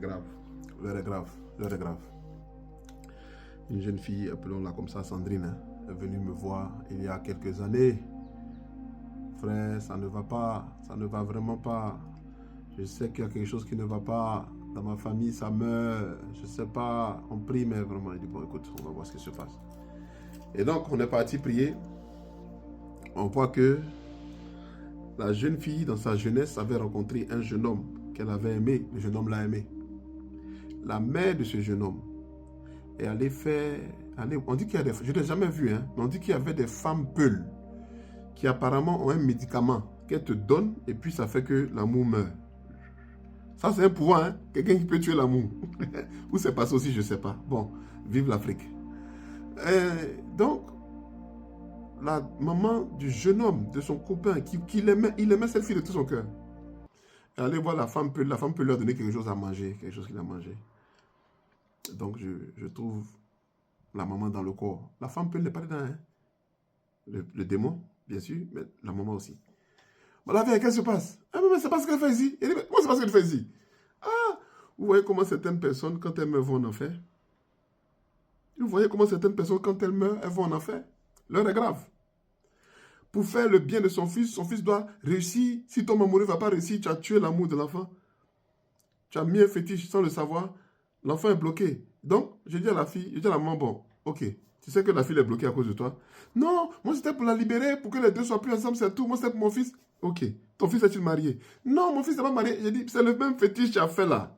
grave. L'heure est grave. L'heure est grave. Une jeune fille, appelons-la comme ça, Sandrine, hein, est venue me voir il y a quelques années. Frère, ça ne va pas. Ça ne va vraiment pas. Je sais qu'il y a quelque chose qui ne va pas. Dans ma famille, ça meurt. Je ne sais pas. On prie, mais vraiment, il dit, bon, écoute, on va voir ce qui se passe. Et donc, on est parti prier. On voit que la jeune fille, dans sa jeunesse, avait rencontré un jeune homme qu'elle avait aimé. Le jeune homme l'a aimé. La mère de ce jeune homme est allée faire... on dit qu'il y a des... Je ne l'ai jamais vu, hein, mais on dit qu'il y avait des femmes peules qui apparemment ont un médicament qu'elles te donnent et puis ça fait que l'amour meurt. Ça, c'est un pouvoir, hein? Quelqu'un qui peut tuer l'amour. Où c'est passé aussi, je ne sais pas. Bon, vive l'Afrique. Donc, la maman du jeune homme, de son copain, il aimait cette fille de tout son cœur. Elle allait voir la femme peut leur donner quelque chose à manger, quelque chose qu'il a mangé. Donc, je trouve la maman dans le corps. La femme peut n'est pas dedans, hein? Le démon, bien sûr, mais la maman aussi. Bon, la veille, qu'est-ce qui se passe? Ah, mais c'est pas ce qu'elle fait ici. Elle dit, mais comment c'est pas ce qu'elle fait ici? Ah, vous voyez comment certaines personnes, quand elles meurent, vont en enfer? Vous voyez comment certaines personnes, quand elles meurent, elles vont en enfer? L'heure est grave. Pour faire le bien de son fils doit réussir. Si ton amoureux ne va pas réussir, tu as tué l'amour de l'enfant. Tu as mis un fétiche sans le savoir. L'enfant est bloqué. Donc, je dis à la fille, je dis à la maman, bon, ok, tu sais que la fille est bloquée à cause de toi? Non, moi c'était pour la libérer, pour que les deux soient plus ensemble, c'est tout. Moi c'était pour mon fils. Ok, ton fils est-il marié? Non, mon fils n'est pas marié. J'ai dit, c'est le même fétiche que tu as fait là.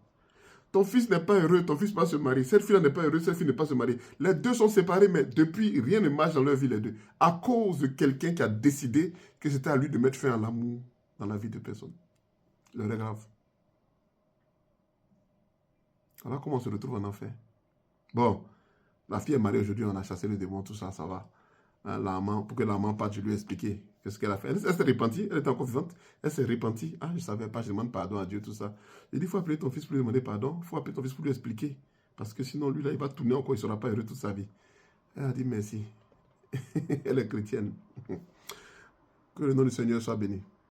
Ton fils n'est pas heureux, ton fils ne va pas se marier. Cette fille-là n'est pas heureuse, cette fille ne va pas se marier. Les deux sont séparés, mais depuis, rien ne marche dans leur vie, les deux. À cause de quelqu'un qui a décidé que c'était à lui de mettre fin à l'amour dans la vie de personne. L'heure est grave. Voilà comment on se retrouve en enfer. Bon, la fille est mariée aujourd'hui, on a chassé le démon, tout ça, ça va. Hein, pour que la maman parte, je lui ai expliqué ce qu'elle a fait. Elle s'est repentie, elle était encore vivante. Elle s'est repentie. Ah, je ne savais pas, je demande pardon à Dieu, tout ça. J'ai dit, il faut appeler ton fils pour lui demander pardon. Il faut appeler ton fils pour lui expliquer. Parce que sinon, lui, là, il va tourner encore, il ne sera pas heureux toute sa vie. Elle a dit merci. Elle est chrétienne. Que le nom du Seigneur soit béni.